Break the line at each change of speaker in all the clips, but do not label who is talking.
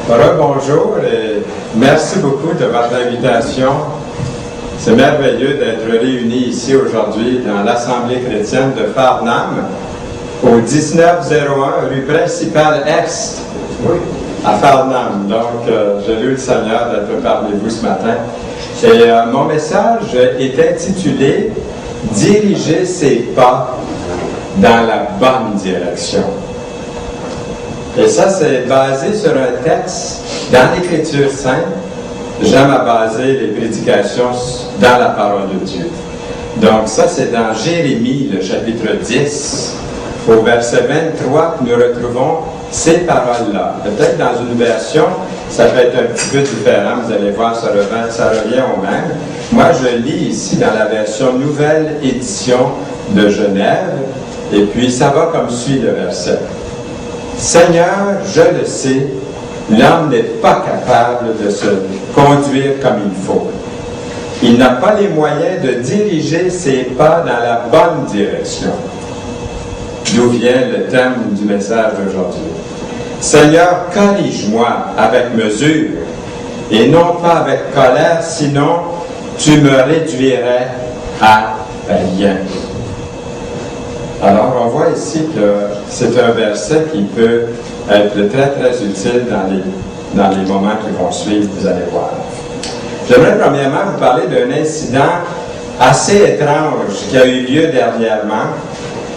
Bonjour et merci beaucoup de votre invitation. C'est merveilleux d'être réunis ici aujourd'hui dans l'Assemblée chrétienne de Farnham, au 1901 rue principale Est, à Farnham. Donc, j'ai eu le Seigneur d'être parmi vous ce matin. Et mon message est intitulé « Diriger ses pas dans la bonne direction ». Et ça, c'est basé sur un texte dans l'Écriture sainte. J'aime à baser les prédications dans la parole de Dieu. Donc ça, c'est dans Jérémie, le chapitre 10, au verset 23, que nous retrouvons ces paroles-là. Peut-être dans une version, ça peut être un petit peu différent, vous allez voir, ça revient au même. Moi, je lis ici dans la version nouvelle édition de Genève, et puis ça va comme suit le verset. Seigneur, je le sais, l'homme n'est pas capable de se conduire comme il faut. Il n'a pas les moyens de diriger ses pas dans la bonne direction. D'où vient le thème du message d'aujourd'hui. Seigneur, corrige-moi avec mesure et non pas avec colère, sinon tu me réduirais à rien. Alors, on voit ici que c'est un verset qui peut être très, très utile dans les moments qui vont suivre, vous allez voir. J'aimerais premièrement vous parler d'un incident assez étrange qui a eu lieu dernièrement.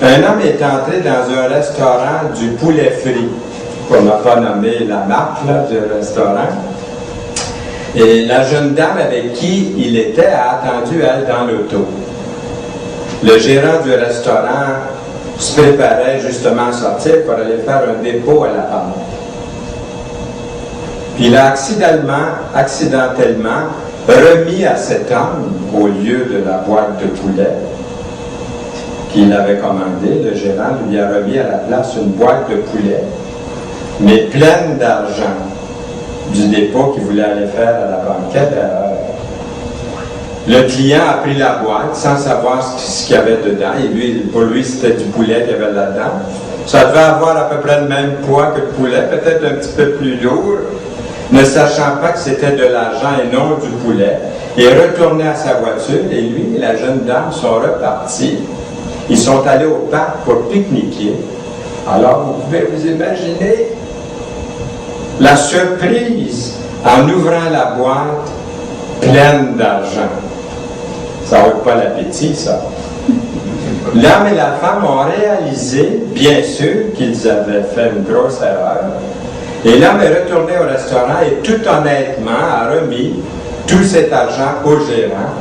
Un homme est entré dans un restaurant du poulet frit, qu'on n'a pas nommé la marque là, du restaurant. Et la jeune dame avec qui il était a attendu, elle, dans l'auto. Le gérant du restaurant se préparait justement à sortir pour aller faire un dépôt à la porte. Puis il a accidentellement remis à cet homme, au lieu de la boîte de poulet qu'il avait commandée, le gérant lui a remis à la place une boîte de poulet, mais pleine d'argent, du dépôt qu'il voulait aller faire à la banquette. Le client a pris la boîte sans savoir ce qu'il y avait dedans. Et pour lui, c'était du poulet qu'il y avait là-dedans. Ça devait avoir à peu près le même poids que le poulet, peut-être un petit peu plus lourd, ne sachant pas que c'était de l'argent et non du poulet. Il est retourné à sa voiture et lui et la jeune dame sont repartis. Ils sont allés au parc pour pique-niquer. Alors, vous pouvez vous imaginer la surprise en ouvrant la boîte pleine d'argent. Ça n'aura pas l'appétit, ça. L'homme et la femme ont réalisé, bien sûr, qu'ils avaient fait une grosse erreur. Et l'homme est retourné au restaurant et tout honnêtement a remis tout cet argent au gérant.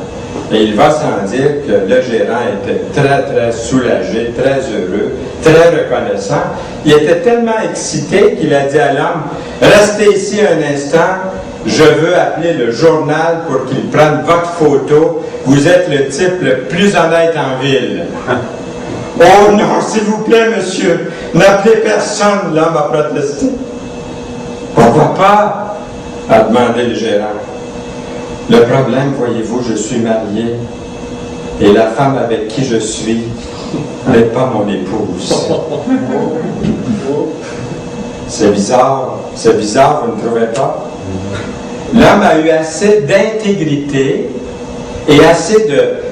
Et il va sans dire que le gérant était très, très soulagé, très heureux, très reconnaissant. Il était tellement excité qu'il a dit à l'homme, « Restez ici un instant, je veux appeler le journal pour qu'il prenne votre photo. Vous êtes le type le plus honnête en ville. » « Oh non, s'il vous plaît, monsieur, n'appelez personne, » l'homme a protesté. « Pourquoi pas ?» a demandé le gérant. « Le problème, voyez-vous, je suis marié et la femme avec qui je suis n'est pas mon épouse. » C'est bizarre, vous ne trouvez pas? L'homme a eu assez d'intégrité et assez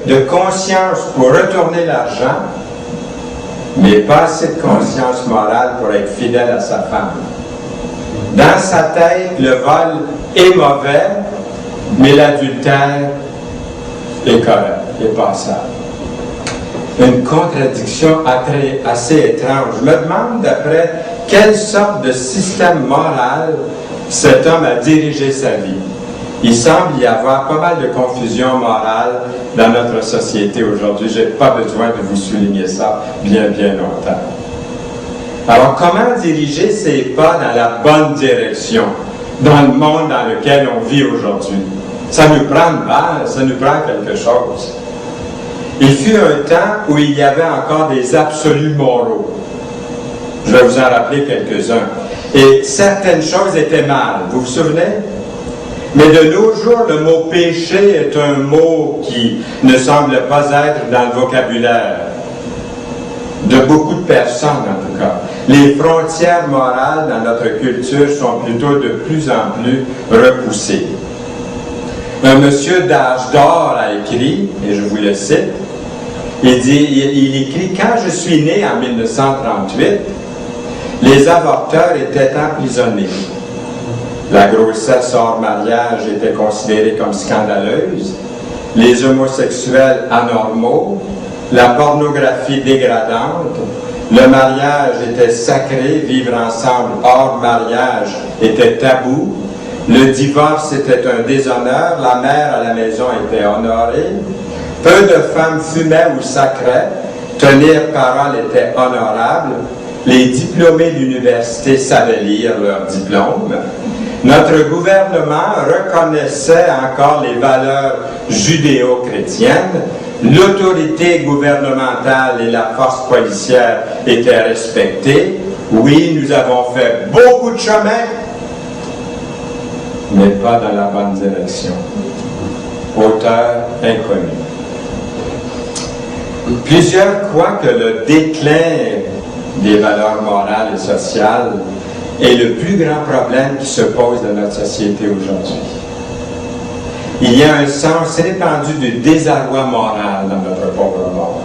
de conscience pour retourner l'argent, mais pas assez de conscience morale pour être fidèle à sa femme. Dans sa tête, le vol est mauvais, mais l'adultère est correct, est passable. Une contradiction assez étrange. Je me demande d'après quelle sorte de système moral cet homme a dirigé sa vie. Il semble y avoir pas mal de confusion morale dans notre société aujourd'hui. Je n'ai pas besoin de vous souligner ça bien, bien longtemps. Alors, comment diriger ses pas dans la bonne direction, dans le monde dans lequel on vit aujourd'hui? Ça nous prend une base, ça nous prend quelque chose. Il fut un temps où il y avait encore des absolus moraux. Je vais vous en rappeler quelques-uns. Et certaines choses étaient mal. Vous vous souvenez? Mais de nos jours, le mot péché est un mot qui ne semble pas être dans le vocabulaire. de beaucoup de personnes en tout cas. Les frontières morales dans notre culture sont plutôt de plus en plus repoussées. Un monsieur d'âge d'or a écrit, et je vous le cite, il écrit « Quand je suis né en 1938, les avorteurs étaient emprisonnés. La grossesse hors mariage était considérée comme scandaleuse, les homosexuels anormaux, la pornographie dégradante, le mariage était sacré, vivre ensemble hors mariage était tabou, le divorce était un déshonneur, la mère à la maison était honorée, peu de femmes fumaient ou sacraient, tenir parole était honorable, les diplômés d'université savaient lire leurs diplômes. Notre gouvernement reconnaissait encore les valeurs judéo-chrétiennes, l'autorité gouvernementale et la force policière étaient respectées. Oui, nous avons fait beaucoup de chemin, mais pas dans la bonne direction. Auteur inconnu. Plusieurs croient que le déclin des valeurs morales et sociales est le plus grand problème qui se pose dans notre société aujourd'hui. Il y a un sens répandu du désarroi moral dans notre pauvre monde.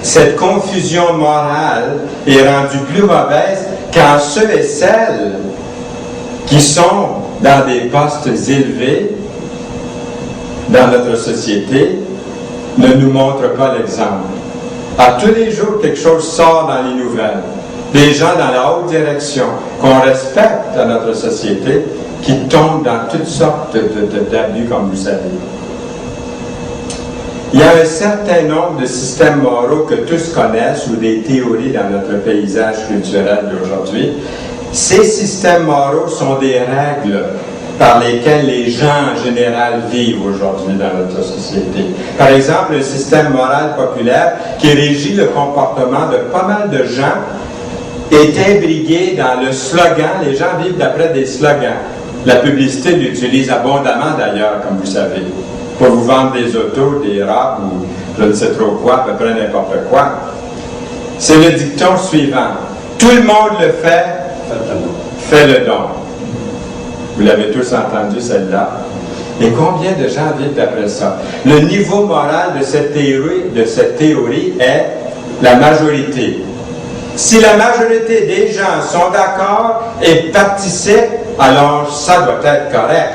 Cette confusion morale est rendue plus mauvaise quand ceux et celles qui sont dans des postes élevés dans notre société ne nous montrent pas l'exemple. À tous les jours, quelque chose sort dans les nouvelles. Des gens dans la haute direction qu'on respecte dans notre société qui tombent dans toutes sortes d'abus, comme vous savez. Il y a un certain nombre de systèmes moraux que tous connaissent ou des théories dans notre paysage culturel d'aujourd'hui. Ces systèmes moraux sont des règles par lesquelles les gens en général vivent aujourd'hui dans notre société. Par exemple, le système moral populaire qui régit le comportement de pas mal de gens est imbriqué dans le slogan. Les gens vivent d'après des slogans. La publicité l'utilise abondamment d'ailleurs, comme vous savez, pour vous vendre des autos, des robes ou je ne sais trop quoi, à peu près n'importe quoi. C'est le dicton suivant. Tout le monde le fait, fais le don. Vous l'avez tous entendu, celle-là. Et combien de gens vivent d'après ça? Le niveau moral de cette théorie est la majorité. Si la majorité des gens sont d'accord et participent, alors ça doit être correct,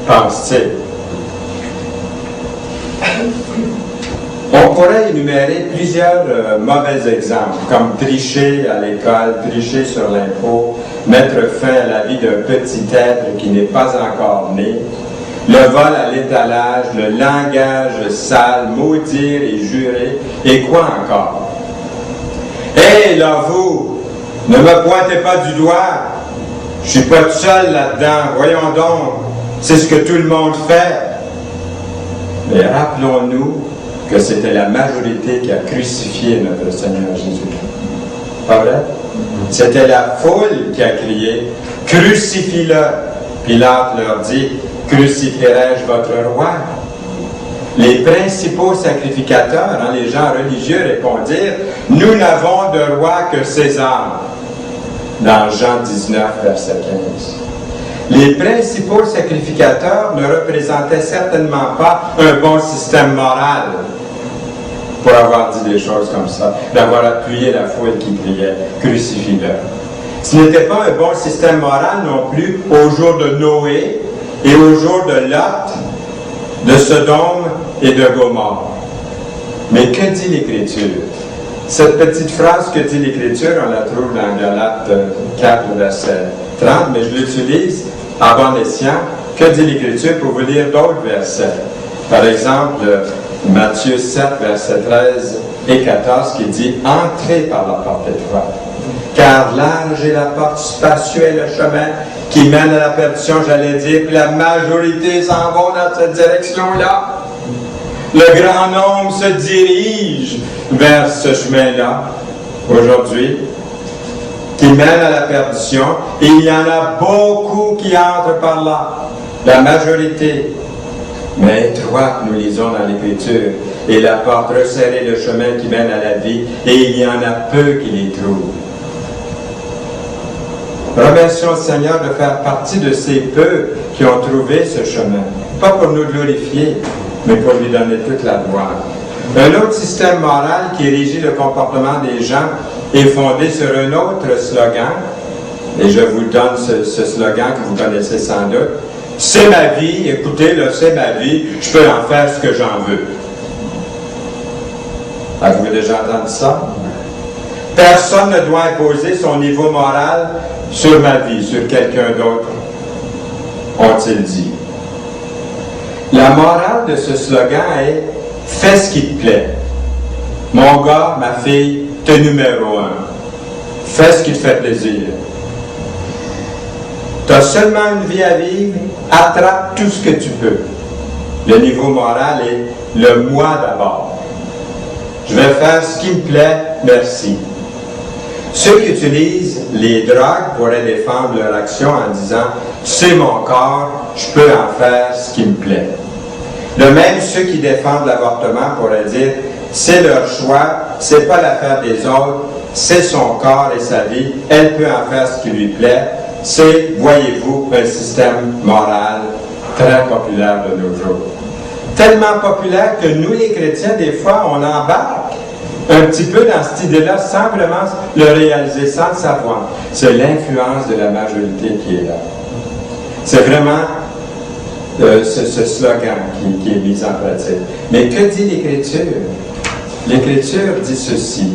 pense-t-il. On pourrait énumérer plusieurs mauvais exemples, comme tricher à l'école, tricher sur l'impôt, mettre fin à la vie d'un petit être qui n'est pas encore né, le vol à l'étalage, le langage sale, maudire et jurer, et quoi encore? Hé, là, vous, ne me pointez pas du doigt, je suis pas tout seul là-dedans, voyons donc, c'est ce que tout le monde fait. Mais rappelons-nous que c'était la majorité qui a crucifié notre Seigneur Jésus-Christ. Pas vrai? C'était la foule qui a crié « Crucifie-le ». Pilate leur dit « Crucifierai-je votre roi ?» Les principaux sacrificateurs, les gens religieux, répondirent « Nous n'avons de roi que César » dans Jean 19, verset 15. Les principaux sacrificateurs ne représentaient certainement pas un bon système moral pour avoir dit des choses comme ça, d'avoir appuyé la foule qui criait « Crucifie-le ». Ce n'était pas un bon système moral non plus au jour de Noé et au jour de Lot, de Sodome et de Gomorrhe. Mais que dit l'Écriture? Cette petite phrase que dit l'Écriture, on la trouve dans Galates 4, verset 30, mais je l'utilise à bon escient. Que dit l'Écriture pour vous lire d'autres versets? Par exemple, Matthieu 7, verset 13 et 14, qui dit « Entrez par la porte étroite, car large est la porte, spacieux est le chemin qui mène à la perdition, j'allais dire, puis la majorité s'en vont dans cette direction-là. Le grand nombre se dirige vers ce chemin-là, aujourd'hui, qui mène à la perdition, et il y en a beaucoup qui entrent par là, la majorité. Mais étroite, nous lisons dans l'Écriture, et la porte resserrée, le chemin qui mène à la vie, et il y en a peu qui les trouvent. Remercions le Seigneur de faire partie de ces peu qui ont trouvé ce chemin. Pas pour nous glorifier, mais pour lui donner toute la gloire. Un autre système moral qui régit le comportement des gens est fondé sur un autre slogan, et je vous donne ce slogan que vous connaissez sans doute. C'est ma vie, écoutez, là, c'est ma vie, je peux en faire ce que j'en veux. Avez-vous déjà entendu ça? Personne ne doit imposer son niveau moral sur ma vie, sur quelqu'un d'autre, ont-ils dit. La morale de ce slogan est « Fais ce qui te plaît. Mon gars, ma fille, t'es numéro 1. Fais ce qui te fait plaisir. Tu as seulement une vie à vivre, attrape tout ce que tu peux. » Le niveau moral est le moi d'abord. Je vais faire ce qui me plaît, merci. Ceux qui utilisent les drogues pourraient défendre leur action en disant « C'est mon corps, je peux en faire ce qui me plaît. » De même, ceux qui défendent l'avortement pourraient dire « C'est leur choix, c'est pas l'affaire des autres, c'est son corps et sa vie, elle peut en faire ce qui lui plaît. » C'est, voyez-vous, un système moral très populaire de nos jours. Tellement populaire que nous, les chrétiens, des fois, on embarque un petit peu dans cette idée-là sans vraiment le réaliser, sans le savoir. C'est l'influence de la majorité qui est là. C'est vraiment ce slogan qui est mis en pratique. Mais que dit l'Écriture? L'Écriture dit ceci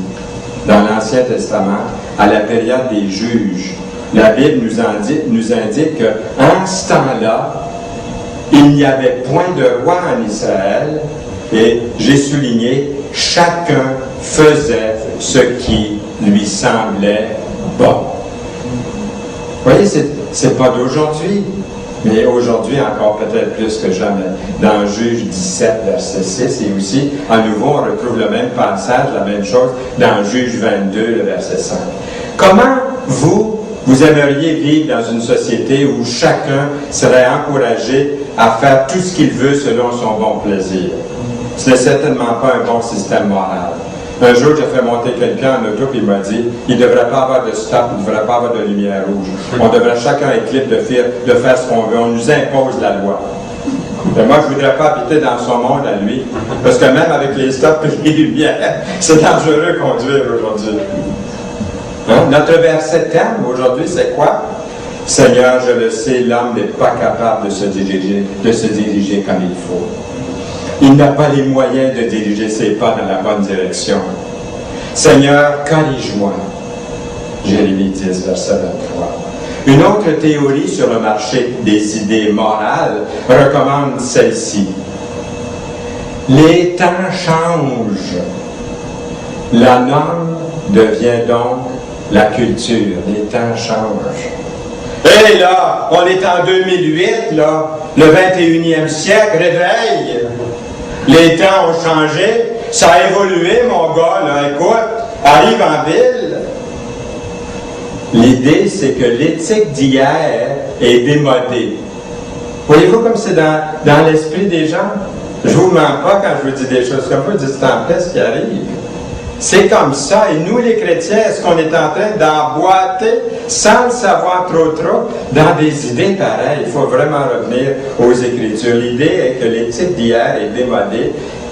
dans l'Ancien Testament, à la période des juges. La Bible nous indique qu'en ce temps-là, il n'y avait point de roi en Israël, et j'ai souligné, chacun faisait ce qui lui semblait bon. Vous voyez, c'est pas d'aujourd'hui, mais aujourd'hui encore peut-être plus que jamais. Dans Juge 17, verset 6, et aussi, à nouveau, on retrouve le même passage, la même chose, dans Juge 22, le verset 5. Comment vous aimeriez vivre dans une société où chacun serait encouragé à faire tout ce qu'il veut selon son bon plaisir? Ce n'est certainement pas un bon système moral. Un jour, j'ai fait monter quelqu'un en auto et il m'a dit il ne devrait pas avoir de stop, il ne devrait pas avoir de lumière rouge. On devrait chacun être libre de faire ce qu'on veut. On nous impose la loi. Et moi, je ne voudrais pas habiter dans son monde à lui, parce que même avec les stops et les lumières, c'est dangereux conduire aujourd'hui. Hein? Notre verset thème aujourd'hui, c'est quoi? Seigneur, je le sais, l'homme n'est pas capable de se diriger comme il faut. Il n'a pas les moyens de diriger ses pas dans la bonne direction. Seigneur, corrige-moi. Jérémie 10, verset 23. Une autre théorie sur le marché des idées morales recommande celle-ci. Les temps changent. La norme devient donc la culture. Les temps changent. Hé là, on est en 2008, là, le 21e siècle, réveille. Les temps ont changé, ça a évolué, mon gars, là, écoute, arrive en ville. L'idée, c'est que l'éthique d'hier est démodée. Voyez-vous comme c'est dans l'esprit des gens? Je ne vous mens pas quand je vous dis des choses comme ça, c'est en ce qui arrive. C'est comme ça. Et nous, les chrétiens, est-ce qu'on est en train d'emboîter, sans le savoir trop, dans des idées pareilles? Il faut vraiment revenir aux Écritures. L'idée est que l'éthique d'hier est démodée.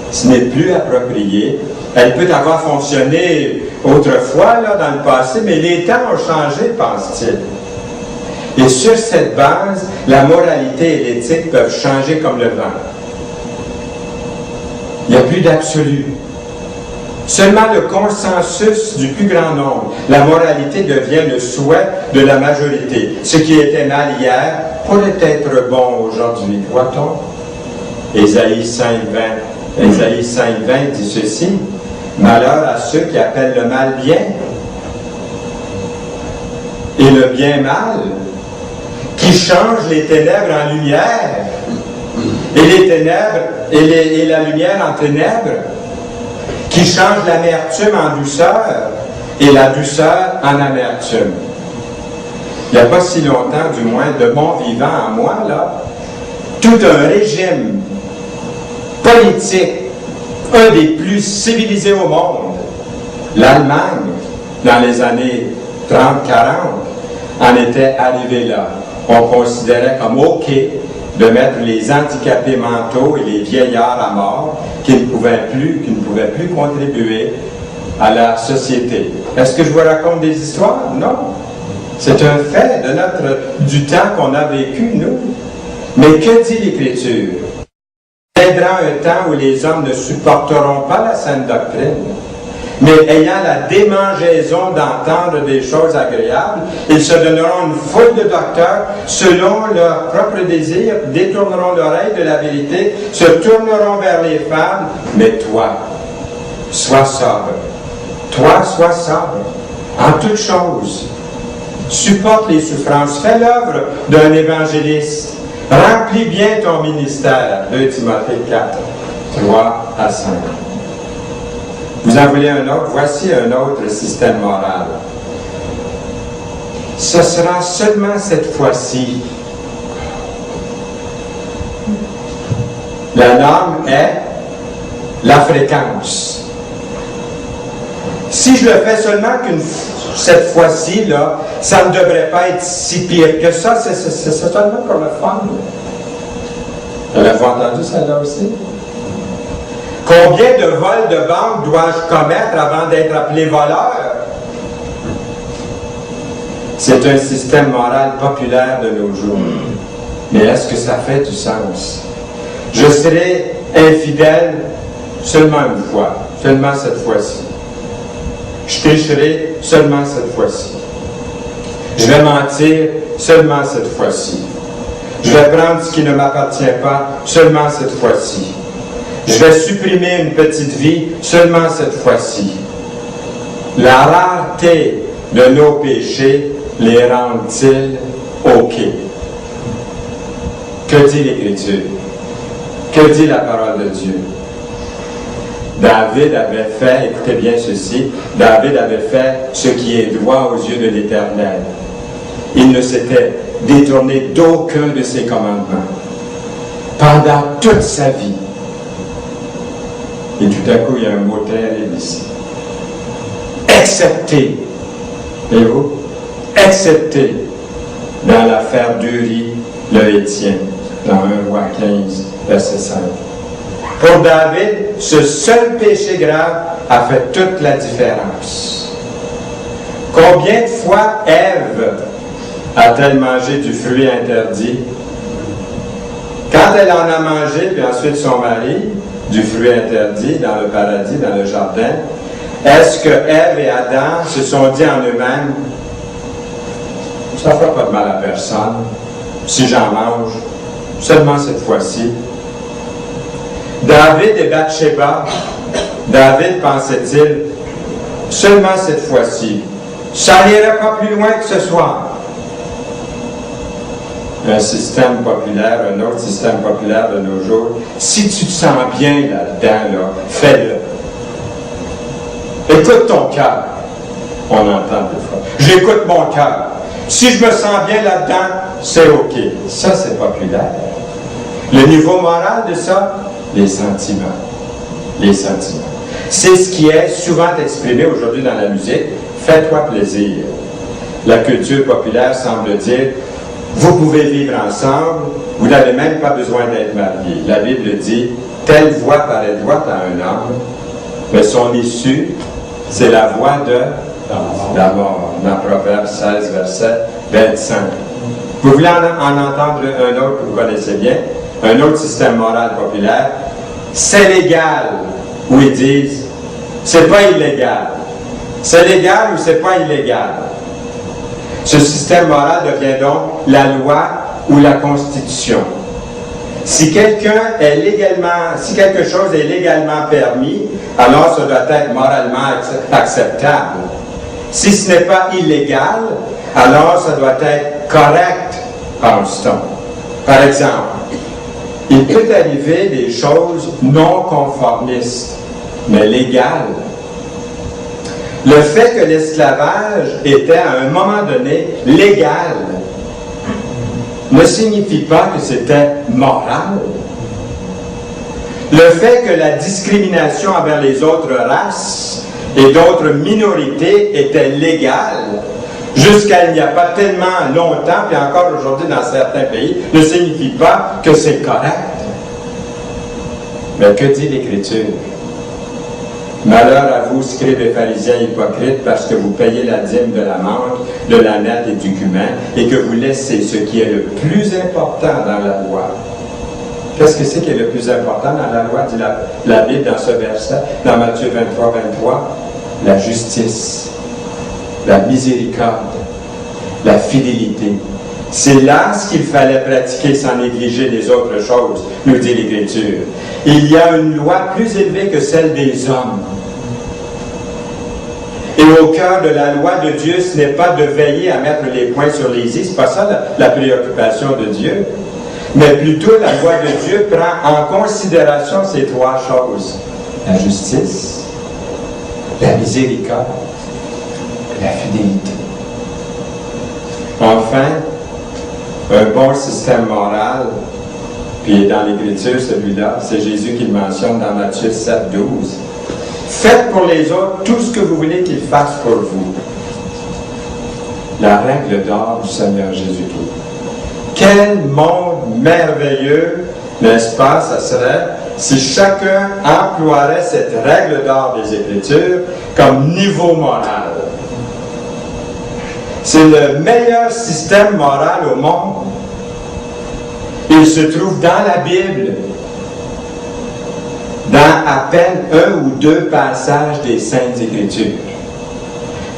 Ce n'est plus approprié. Elle peut avoir fonctionné autrefois, là, dans le passé, mais les temps ont changé, pense-t-il. Et sur cette base, la moralité et l'éthique peuvent changer comme le vent. Il n'y a plus d'absolu. Seulement le consensus du plus grand nombre. La moralité devient le souhait de la majorité. Ce qui était mal hier pourrait être bon aujourd'hui, croit-on? Ésaïe 5.20 dit ceci. Malheur à ceux qui appellent le mal bien et le bien mal, qui changent les ténèbres en lumière et les ténèbres et la lumière en ténèbres, qui change l'amertume en douceur et la douceur en amertume. Il n'y a pas si longtemps, du moins, de bon vivant en moi, là, tout un régime politique, un des plus civilisés au monde. L'Allemagne, dans les années 30-40, en était arrivée là. On considérait comme OK de mettre les handicapés mentaux et les vieillards à mort qui ne pouvaient plus contribuer à la société. Est-ce que je vous raconte des histoires? Non. C'est un fait du temps qu'on a vécu, nous. Mais que dit l'Écriture? Il viendra un temps où les hommes ne supporteront pas la saine doctrine, mais ayant la démangeaison d'entendre des choses agréables, ils se donneront une foule de docteurs selon leur propre désir, détourneront l'oreille de la vérité, se tourneront vers les femmes. Mais toi, sois sobre. Toi, sois sobre en toutes choses. Supporte les souffrances. Fais l'œuvre d'un évangéliste. Remplis bien ton ministère. 2 Timothée 4, 3 à 5. Vous en voulez un autre? Voici un autre système moral. Ce sera seulement cette fois-ci. La norme est la fréquence. Si je le fais seulement cette fois-ci, là, ça ne devrait pas être si pire que ça. C'est seulement pour le fun. Avez-vous entendu celle-là aussi? Combien de vols de banque dois-je commettre avant d'être appelé voleur? C'est un système moral populaire de nos jours. Mais est-ce que ça fait du sens? Je serai infidèle seulement une fois, seulement cette fois-ci. Je tricherai seulement cette fois-ci. Je vais mentir seulement cette fois-ci. Je vais prendre ce qui ne m'appartient pas seulement cette fois-ci. Je vais supprimer une petite vie seulement cette fois-ci. La rareté de nos péchés les rend-ils OK? Que dit l'Écriture? Que dit la parole de Dieu? David avait fait, écoutez bien ceci, David avait fait ce qui est droit aux yeux de l'Éternel. Il ne s'était détourné d'aucun de ses commandements pendant toute sa vie. Et tout à coup, il y a un mot terrible ici. Excepté, voyez-vous, excepté dans l'affaire d'Uri le Héthien, dans 1 Roi 15, verset 5. Pour David, ce seul péché grave a fait toute la différence. Combien de fois Ève a-t-elle mangé du fruit interdit? Quand elle en a mangé, puis ensuite son mari, du fruit interdit dans le paradis, dans le jardin, est-ce que Ève et Adam se sont dit en eux-mêmes, ça ne fera pas de mal à personne si j'en mange, seulement cette fois-ci? David et Bathsheba, David pensait-il, seulement cette fois-ci, ça n'irait pas plus loin que ce soir. Un système populaire, un autre système populaire de nos jours, si tu te sens bien là-dedans, là, fais-le. Écoute ton cœur. On entend des fois. J'écoute mon cœur. Si je me sens bien là-dedans, c'est OK. Ça, c'est populaire. Le niveau moral de ça, les sentiments. Les sentiments. C'est ce qui est souvent exprimé aujourd'hui dans la musique. Fais-toi plaisir. La culture populaire semble dire, vous pouvez vivre ensemble, vous n'avez même pas besoin d'être mariés. La Bible dit, telle voie paraît droite à un homme, mais son issue, c'est la voie de la mort. Dans Proverbe 16, verset 25. Vous voulez en entendre un autre que vous connaissez bien? Un autre système moral populaire, c'est légal, où ils disent, c'est pas illégal. C'est légal ou c'est pas illégal? Ce système moral devient donc la loi ou la Constitution. Si quelque chose est légalement permis, alors ça doit être moralement acceptable. Si ce n'est pas illégal, alors ça doit être correct, pense-t-on. Par exemple, il peut arriver des choses non conformistes, mais légales. Le fait que l'esclavage était à un moment donné légal ne signifie pas que c'était moral. Le fait que la discrimination envers les autres races et d'autres minorités était légale jusqu'à il n'y a pas tellement longtemps, puis encore aujourd'hui dans certains pays, ne signifie pas que c'est correct. Mais que dit l'Écriture? Malheur à vous, scribes et pharisiens hypocrites, parce que vous payez la dîme de la menthe, de la nette et du cumin, et que vous laissez ce qui est le plus important dans la loi. Qu'est-ce que c'est qui est le plus important dans la loi, dit la Bible dans ce verset, dans Matthieu 23, 23? La justice, la miséricorde, la fidélité. C'est là ce qu'il fallait pratiquer sans négliger les autres choses, nous dit l'Écriture. Il y a une loi plus élevée que celle des hommes. Et au cœur de la loi de Dieu, ce n'est pas de veiller à mettre les points sur les i, c'est pas ça la préoccupation de Dieu. Mais plutôt, la loi de Dieu prend en considération ces trois choses. La justice, la miséricorde, la fidélité. Enfin, un bon système moral, puis dans l'Écriture, celui-là, c'est Jésus qui le mentionne dans Matthieu 7, 12. Faites pour les autres tout ce que vous voulez qu'ils fassent pour vous. La règle d'or du Seigneur Jésus-Christ. Quel monde merveilleux, n'est-ce pas, ça serait si chacun emploierait cette règle d'or des Écritures comme niveau moral. C'est le meilleur système moral au monde. Il se trouve dans la Bible, dans à peine 1 ou 2 passages des Saintes Écritures.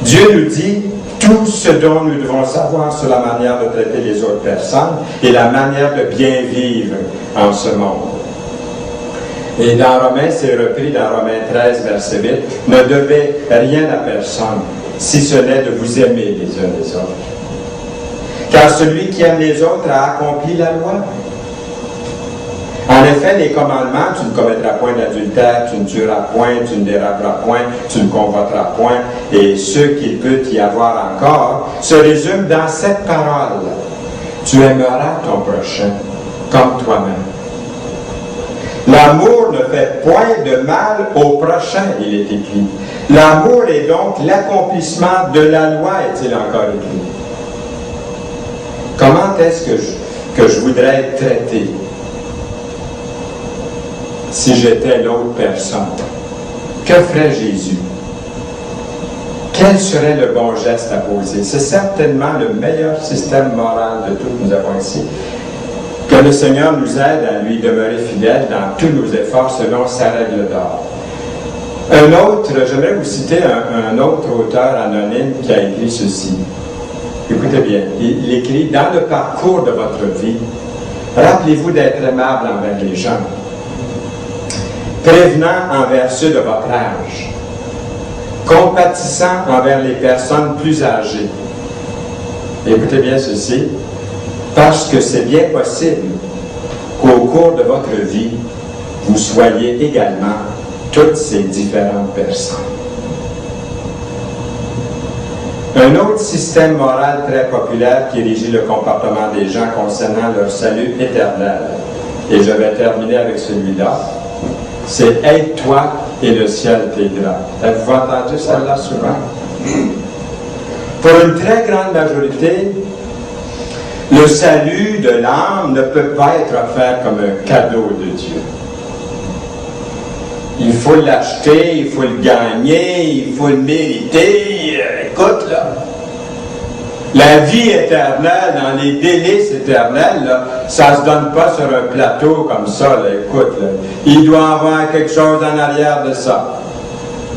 Dieu nous dit tout ce dont nous devons savoir sur la manière de traiter les autres personnes et la manière de bien vivre en ce monde. Et dans Romains, c'est repris dans Romains 13, verset 8, « Ne devez rien à personne, si ce n'est de vous aimer les uns les autres. Car celui qui aime les autres a accompli la loi. » En effet, les commandements, tu ne commettras point d'adultère, tu ne tueras point, tu ne déraperas point, tu ne convoiteras point, et ce qu'il peut y avoir encore, se résument dans cette parole. Tu aimeras ton prochain comme toi-même. L'amour ne fait point de mal au prochain, il est écrit. L'amour est donc l'accomplissement de la loi, est-il encore écrit. Comment est-ce que je voudrais être traité si j'étais l'autre personne? Que ferait Jésus? Quel serait le bon geste à poser? C'est certainement le meilleur système moral de tout que nous avons ici. Que le Seigneur nous aide à lui demeurer fidèle dans tous nos efforts selon sa règle d'or. J'aimerais vous citer un autre auteur anonyme qui a écrit ceci. Écoutez bien, il écrit « Dans le parcours de votre vie, rappelez-vous d'être aimable envers les gens, prévenant envers ceux de votre âge, compatissant envers les personnes plus âgées. » Écoutez bien ceci, parce que c'est bien possible qu'au cours de votre vie, vous soyez également toutes ces différentes personnes. Un autre système moral très populaire qui régit le comportement des gens concernant leur salut éternel, et je vais terminer avec celui-là, c'est « Aide-toi et le ciel t'aidera ». Avez-vous entendu celle-là souvent? Pour une très grande majorité, le salut de l'âme ne peut pas être offert comme un cadeau de Dieu. Il faut l'acheter, il faut le gagner, il faut le mériter. Écoute, là, la vie éternelle, dans les délices éternels, là, ça ne se donne pas sur un plateau comme ça. Là, écoute, là, il doit y avoir quelque chose en arrière de ça.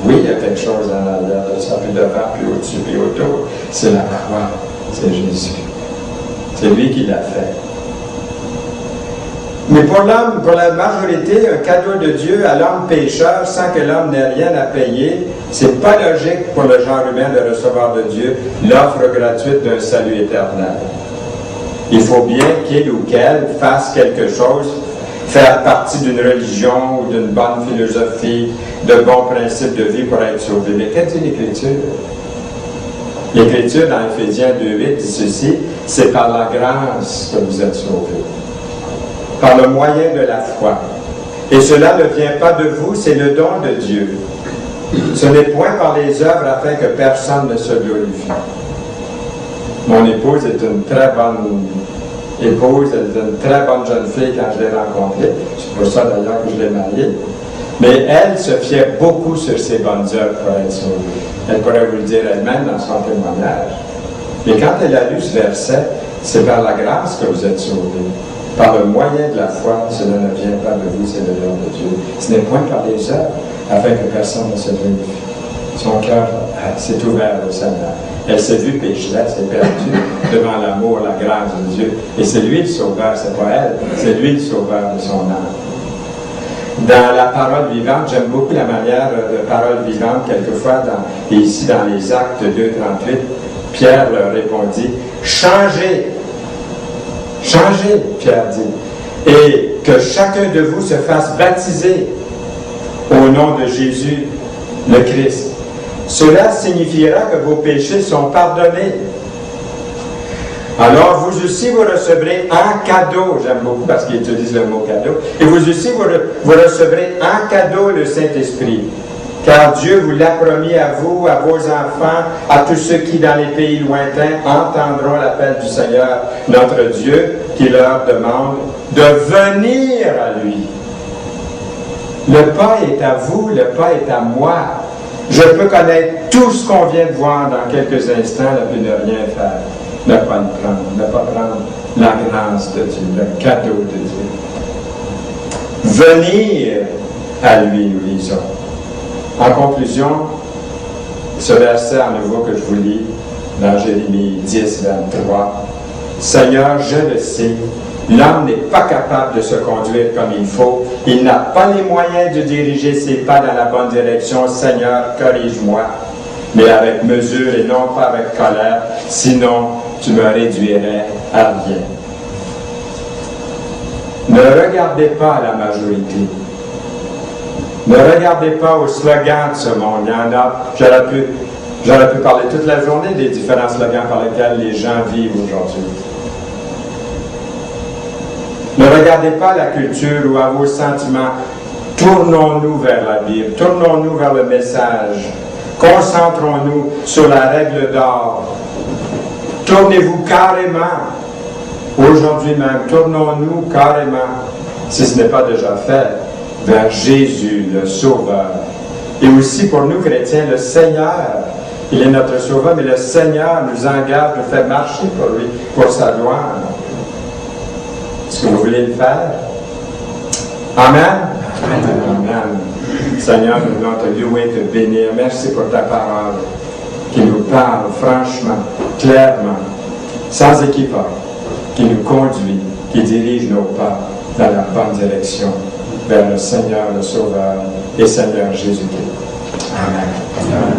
Oui, il y a quelque chose en arrière de ça, puis devant, puis au-dessus, puis autour. C'est la croix, c'est Jésus. C'est lui qui l'a fait. Mais pour l'homme, pour la majorité, un cadeau de Dieu à l'homme pécheur sans que l'homme n'ait rien à payer, c'est pas logique pour le genre humain de recevoir de Dieu l'offre gratuite d'un salut éternel. Il faut bien qu'il ou qu'elle fasse quelque chose, faire partie d'une religion ou d'une bonne philosophie, de bons principes de vie pour être sauvé. Mais qu'est-ce que dit l'Écriture? L'Écriture dans Éphésiens 2.8 dit ceci, c'est par la grâce que vous êtes sauvés. Par le moyen de la foi. Et cela ne vient pas de vous, c'est le don de Dieu. Ce n'est point par les œuvres afin que personne ne se glorifie. Mon épouse est une très bonne épouse, elle est une très bonne jeune fille quand je l'ai rencontrée. C'est pour ça d'ailleurs que je l'ai mariée. Mais elle se fiait beaucoup sur ses bonnes œuvres pour être sauvée. Elle pourrait vous le dire elle-même dans son témoignage. Mais quand elle a lu ce verset, c'est par la grâce que vous êtes sauvés. Par le moyen de la foi, cela ne vient pas de vous, c'est le don de Dieu. Ce n'est point par les œuvres, afin que personne ne se glorifie. Son cœur s'est ouvert au Seigneur. Elle s'est vue pécheresse, elle s'est perdue devant l'amour, la grâce de Dieu. Et c'est lui le sauveur, c'est pas elle, c'est lui le sauveur de son âme. Dans la parole vivante, j'aime beaucoup la manière de parole vivante, quelquefois, et ici dans les Actes 2:38, Pierre leur répondit, « Changez !» Changez, Pierre dit, et que chacun de vous se fasse baptiser au nom de Jésus, le Christ. Cela signifiera que vos péchés sont pardonnés. Alors vous aussi vous recevrez un cadeau, j'aime beaucoup parce qu'il utilise le mot cadeau, et vous aussi vous recevrez un cadeau, le Saint-Esprit. Car Dieu vous l'a promis à vous, à vos enfants, à tous ceux qui dans les pays lointains entendront l'appel du Seigneur, notre Dieu, qui leur demande de venir à lui. Le pas est à vous, le pas est à moi. Je peux connaître tout ce qu'on vient de voir dans quelques instants, et puis ne rien faire. Ne pas le prendre, ne pas prendre la grâce de Dieu, le cadeau de Dieu. Venir à lui, nous lisons. En conclusion, ce verset à nouveau que je vous lis dans Jérémie 10:23. Seigneur, je le sais, l'homme n'est pas capable de se conduire comme il faut. Il n'a pas les moyens de diriger ses pas dans la bonne direction. Seigneur, corrige-moi, mais avec mesure et non pas avec colère, sinon tu me réduirais à rien. Ne regardez pas à la majorité. Ne regardez pas au slogan de ce monde. Il y en a, j'aurais pu parler toute la journée des différents slogans par lesquels les gens vivent aujourd'hui. Ne regardez pas à la culture ou à vos sentiments. Tournons-nous vers la Bible, tournons-nous vers le message. Concentrons-nous sur la règle d'or. Tournez-vous carrément, aujourd'hui même, tournons-nous carrément, si ce n'est pas déjà fait, vers Jésus, le Sauveur. Et aussi pour nous chrétiens, le Seigneur. Il est notre Sauveur, mais le Seigneur nous engage, nous fait marcher pour lui, pour sa gloire. Est-ce que vous voulez le faire? Amen? Amen. Amen. Seigneur, nous voulons te louer, te bénir. Merci pour ta parole qui nous parle franchement, clairement, sans équivoque, qui nous conduit, qui dirige nos pas dans la bonne direction, vers le Seigneur, le Sauveur et Seigneur Jésus-Christ. Amen. Amen.